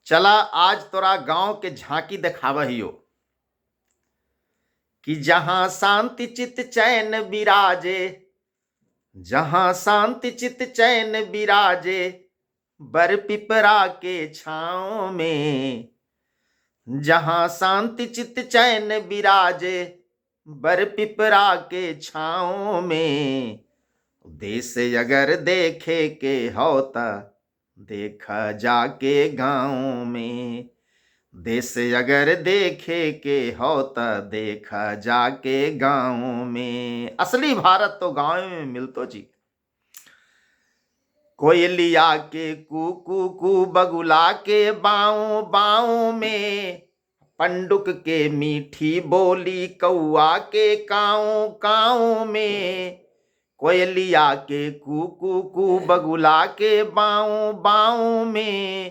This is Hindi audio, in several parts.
चला आज तोरा गांव के झांकी दिखावहियो कि जहां शांति चित चैन विराजे, जहां शांति चित चैन विराजे, बर पिपरा के छाँव में। जहां शांति चित चैन विराजे, बर पिपरा के छाँव में। देश अगर देखे के होता देखा जाके गाँव में। देश अगर देखे के होता देखा जाके गाँव में। असली भारत तो गाँव में मिलतो जी। कोयलिया के कू कू कू बगुला के बाऊं बाऊं में। पंडुक के मीठी बोली कौआ के काऊ काऊ में। कोयलिया के कू कू कू बगुला के बाऊं बाऊं में।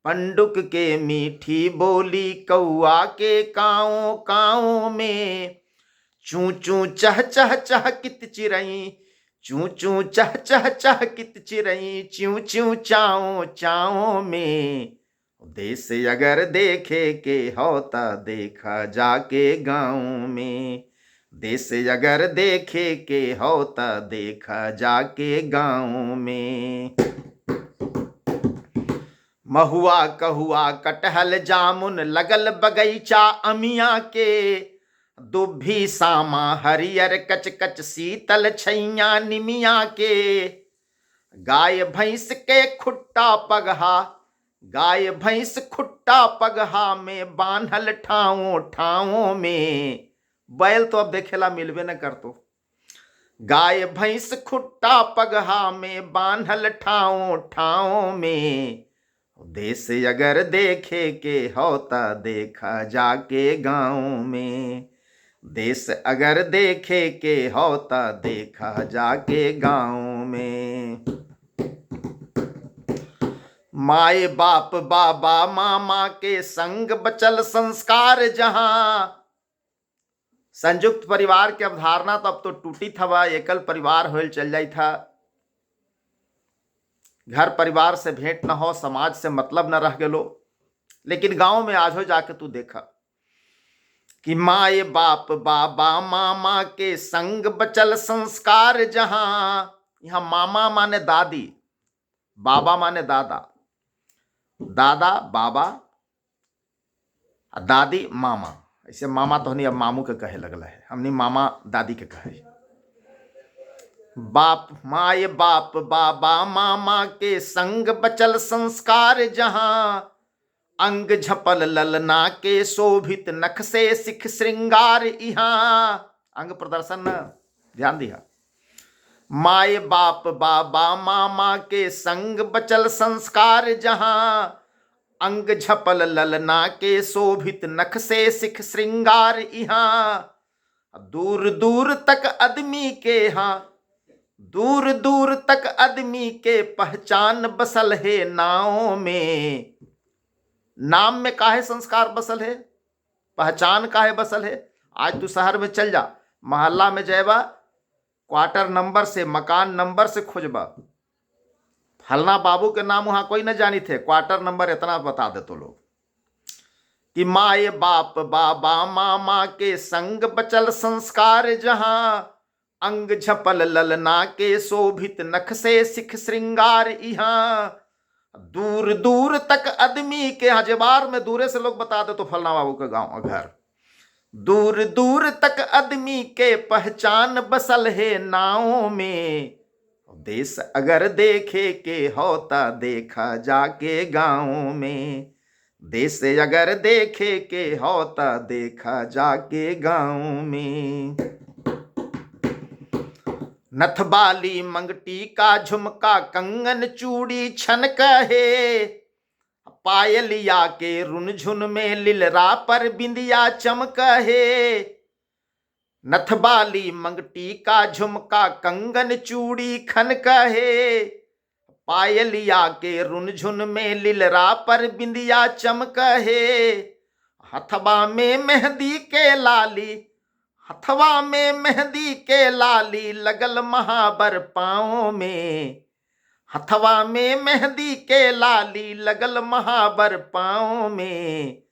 पंडुक के मीठी बोली कौआ के काऊ काऊ में। चू चू चह चह चह कित चिरई, चू चू चह चह चह कित चिरई, च्यू च्यू चाऊ चाऊ में। देश अगर देखे के होता देखा जाके गाँव में। देश अगर देखे के होता देखा जाके गाँव में। महुआ कहुआ कटहल जामुन लगल बगैचा अमिया के। दुभी सामा हरियर कच कच शीतल छैया निमिया के। गाय भैंस के खुट्टा पगहा, गाय भैंस खुट्टा पगहा में बांधल ठाओ ठाओ में। बैल तो अब देखेला मिलबे न करतो। गाय भैंस खुट्टा पगहा में बांधल ठाओ ठाओ में। देश अगर देखे के होता देखा जाके गाँव में। देश अगर देखे के होता देखा जाके गाँव में। माए बाप बाबा मामा के संग बचल संस्कार जहां। संयुक्त परिवार की अवधारणा तो अब तो टूटी थवा, एकल परिवार होल चल जाई था। घर परिवार से भेंट न हो, समाज से मतलब न रह गेलो। लेकिन गांव में आज हो जाके तू देखा कि माए बाप बाबा मामा के संग बचल संस्कार जहां। यहां मामा माने दादी, बाबा माने दादा, दादा बाबा, दादी मामा। ऐसे मामा तो नहीं अब मामू के कहे लगल है, हमने मामा दादी के कहे। बाप माए बाप बाबा मामा के संग बचल संस्कार जहां। अंग झपल ललना के शोभित नख से सिख श्रृंगार इहां। अंग प्रदर्शन न ध्यान दिया। माए बाप बाबा मामा के संग बचल संस्कार जहां। अंग झपल ललना के शोभित नख से सिख श्रृंगार इहां। दूर दूर तक आदमी के यहाँ, दूर दूर तक आदमी के पहचान बसल है नाव में। नाम में काहे संस्कार बसल है, पहचान काहे बसल है। आज तू शहर में चल जा, मोहल्ला में जाएबा, क्वार्टर नंबर से मकान नंबर से खोजबा, फलना बाबू के नाम वहां कोई न जानी थे, क्वार्टर नंबर इतना बता दे तो लोग। कि माए बाप बाबा मामा के संग बचल संस्कार जहां। अंग झपल ललना के शोभित नख से सिख श्रृंगार इहां। दूर दूर तक आदमी के हजबार में दूरे से लोग बता दे तो फलना बाबू का गांव घर। दूर दूर तक आदमी के पहचान बसल है नाव में। देश अगर देखे के होता देखा जाके गाँव में। देश अगर देखे के होता देखा जाके गाँव में। नथबाली मंगटी का झुमका कंगन चूड़ी छन कहे। पायलिया के रुन झुन में लिलरा पर बिंदिया चमक है। नथबाली मंगटी का झुमका कंगन चूड़ी खन कहे। पायलिया के रुन झुन में लिलरा पर बिंदिया चमक है। हथवा में मेहंदी के लाली, हथवा में मेहंदी के लाली लगल महाबर पाँव में। हथवा में मेहंदी के लाली लगल महाबर पाँव में।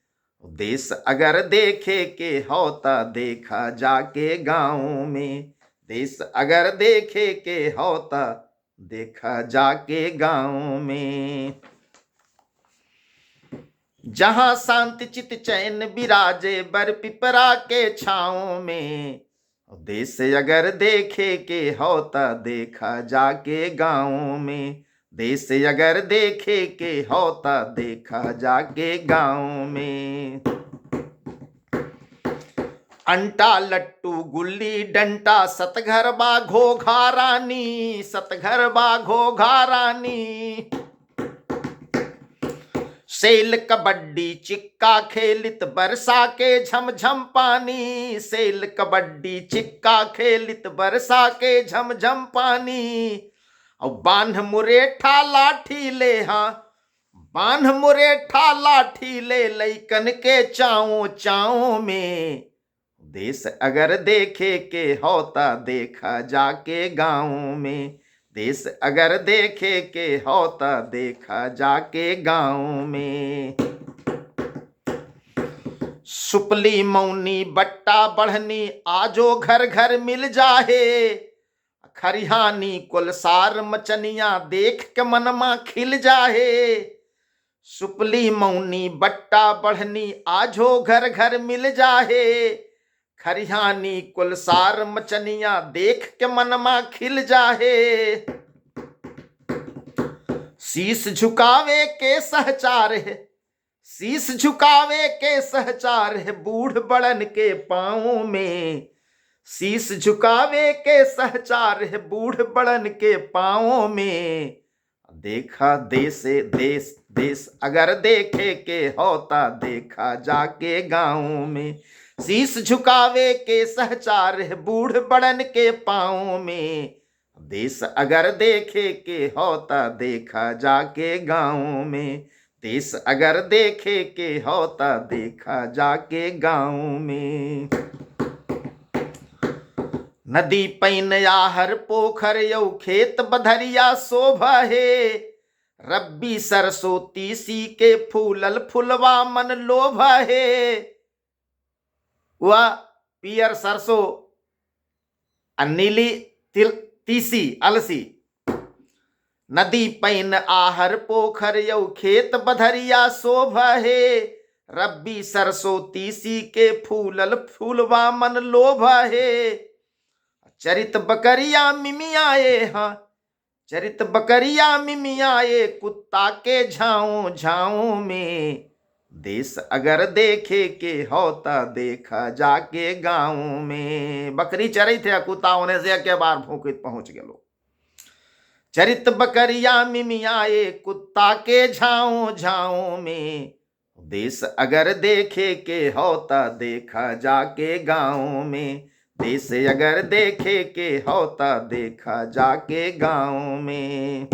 देश अगर देखे के होता देखा जाके गाँव में। देश अगर देखे के होता देखा जाके गाँव में। जहां शांति चित चैन विराजे बर पिपरा के छाँव में। देश अगर देखे के होता देखा जाके गाँव में। देश अगर देखे के होता देखा जाके गाँव में। अंटा लट्टू गुल्ली डंटा सतघर बा घोघा रानी, सतघर बा घोघा रानी। सेल कबड्डी चिक्का खेलित बरसा के झमझम पानी। सेल कबड्डी चिक्का खेलित बरसा के झमझम पानी। और बांध मुरेठा लाठी ले, हाँ बांध मुरेठा लाठी ले लइकन के चाँव चाँव में। देश अगर देखे के होता देखा जाके गाँव में। देश अगर देखे के होता देखा जाके गाँव में। सुपली मौनी बट्टा बढ़नी आजो घर घर मिल जाहे। खरिहानी कुलसार मचनिया देख के मनमा खिल जाहे। सुपली मौनी बट्टा बढ़नी आजो घर घर मिल जाहे। खरिहानी कुलसार मचनिया देख के मनमा खिल जाहे। शीश झुकावे के सहचार है, शीश झुकावे के सहचार है बूढ़ बड़न के पाँव में। शीश झुकावे के सहचार है बूढ़ बड़न के पाँव में। देखा देशे देश, देश अगर देखे के होता देखा जाके गाँव में। शीश झुकावे के सहचार है बूढ़ बड़न के पाँव में। देश अगर देखे के होता देखा जाके गाँव में। देश अगर देखे के होता देखा जाके गाँव में। नदी पैन आहर पोखर यौ खेत बधरिया शोभा है। रब्बी सरसों तीसी के फूलल फुलवा मन लोभा है। वह पियर सरसों नीली तीसी अलसी। नदी पैन आहर पोखर यौ खेत बधरिया शोभा है। रब्बी सरसों तीसी के फूलल फूलवा मन लोभा है। चरित बकरिया मिमियाए, हाँ चरित बकरिया मिमियाए कुत्ता के झाँव झाँव में। देश अगर देखे के होता देखा जाके गाँव में। बकरी चरी थे कुत्ता होने से के बार भूखित पहुंच गलो। चरित बकरिया मिमियाए कुत्ता के झाँव झाँव में। देश अगर देखे के होता देखा जाके गाँव में। देश अगर देखे के होता देखा जाके गाँव में।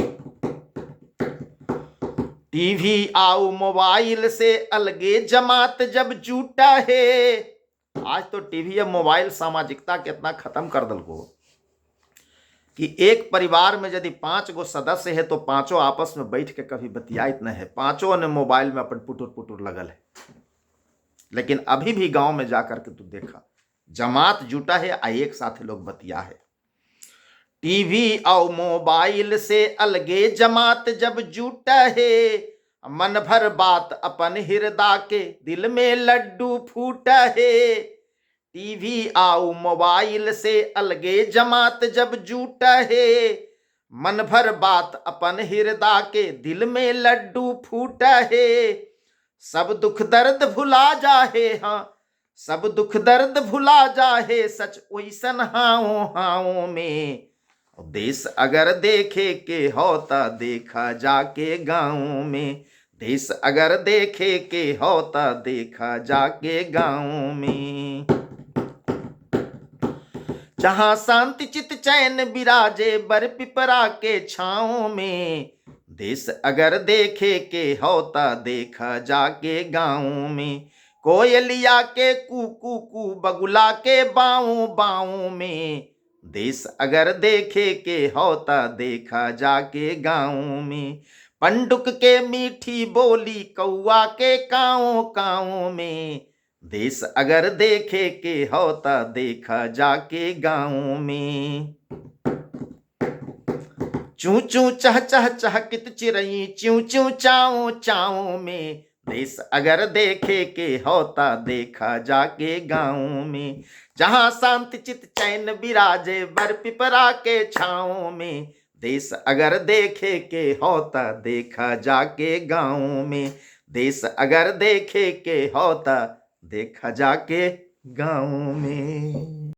टीवी आओ मोबाइल से अलगे जमात जब जुटा है। आज तो टीवी या मोबाइल सामाजिकता कितना खत्म कर दल को कि एक परिवार में यदि 5 गो सदस्य है तो पांचों आपस में बैठ के कभी बतियाइत न है। पांचों ने मोबाइल में अपन पुटुर पुटुर लगल है। लेकिन अभी भी गांव में जाकर के तू देखा जमात जुटा है आ एक साथ लोग बतिया है। टीवी और मोबाइल से अलगे जमात जब जुटा है। मन भर बात अपन हृदय के दिल में लड्डू फूटा है। टीवी आओ मोबाइल से अलगे जमात जब जुटा है। मन भर बात अपन हृदय के दिल में लड्डू फूटा है। सब दुख दर्द भुला जाहे, हाँ सब दुख दर्द भुला जाहे सच ओइसन हाओ हाओ में। देश अगर देखे के होता देखा जाके गाँव में। देश अगर देखे के होता देखा जाके गाँव में। जहाँ शांति चित चैन विराजे बर पिपरा के छाँव में। देश अगर देखे के होता देखा जाके गाँव में। कोयलिया के कू कू कू बगुला के बाऊं बाऊं में। देश अगर देखे के होता देखा जाके गाँव में। पंडुक के मीठी बोली कौआ के काँव काँव में। देश अगर देखे के होता देखा जाके गाँव में। चू चू चह चह चहकित चिरई च्यू च्यू चाओ चाओ में। देश अगर देखे के होता देखा जाके गाँव में। जहाँ शांति चित चैन विराजे बर पिपरा के छाँव में। देश अगर देखे के होता देखा जाके गाँव में। देश अगर देखे के होता देखा जाके गाँव में।